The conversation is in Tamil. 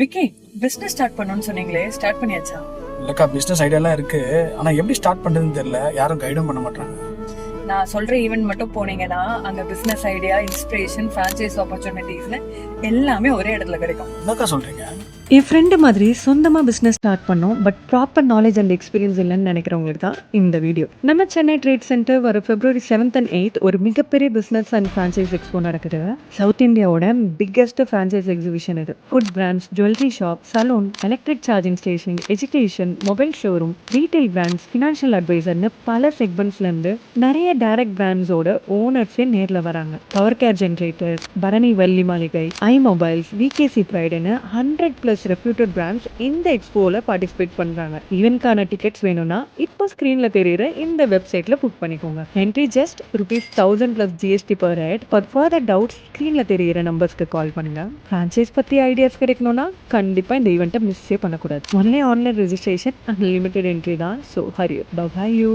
விக்கி, பிசினஸ் ஸ்டார்ட் பண்ணணும்னு சொன்னீங்களே, ஸ்டார்ட் பண்ணியாச்சா? இல்லக்கா, பிஸ்னஸ் ஐடியாலாம் இருக்கு. ஆனா எப்படி ஸ்டார்ட் பண்றதுன்னு தெரியல. யாரும் கைடும் பண்ண மாட்டாங்க. நான் சொல்ற ஈவென்ட் மட்டும் போனீங்கன்னா அங்க பிசினஸ் ஐடியா, இன்ஸ்பிரேஷன், ஃபிரான்ச்சைஸ் ஆப்பர்ச்சுனிட்டிஸ்னு எல்லாமே ஒரே இடத்துல கிடைக்கும். என்னக்கா சொல்றீங்க? என் ஃப்ரெண்டு மாதிரி சொந்தமாக பிஸ்னஸ் ஸ்டார்ட் பண்ணோம், but proper knowledge and experience இல்லைன்னு நினைக்கிறவங்களுக்கு தான் இந்த வீடியோ. நம்ம சென்னை ட்ரேட் சென்டர் வர February 7th and 8th ஒரு மிகப்பெரிய பிஸ்னஸ் அண்ட் ஃப்ரான்ச்சைஸ் எக்ஸ்போ நடக்குது. சவுத் இந்தியாவோட பிக்கெஸ்ட் ஃப்ரான்ச்சைஸ் எக்ஸிபிஷன் இது. Food brands, jewellery shop, salon, electric charging station, education, mobile showroom, retail brands, financial அட்வைசர்னு பல செக்மெண்ட்ஸ்லேருந்து நிறைய டைரக்ட் பிராண்ட்ஸோட ஓனர்ஸே நேரில் வராங்க. Power care generator, Bharani Valli Maligai, I mobiles, VKC ப்ரைடுன்னு 100+ reputed brands இந்த எக்ஸ்போவில் பார்ட்டிசிபேட் பண்ணுறாங்க. ஈவென்ட்கான டிக்கெட்ஸ் வேணும்னா இப்போ ஸ்க்ரீனில் தெரியுற இந்த வெப்சைட்டில் புக் பண்ணிக்கோங்க. Entry just ₹1000 + GST per head. For further doubts ஸ்க்ரீனில் தெரியுற நம்பர்ஸ்க்கு கால் பண்ணுங்க. ஃப்ரான்ச்சைஸ் பற்றி ஐடியாஸ் கிடைக்கணும்னா கண்டிப்பாக இந்த ஈவெண்ட்டை மிஸ்ஸே பண்ணக்கூடாது. Only online registration and limited entry தான். So hurry by you.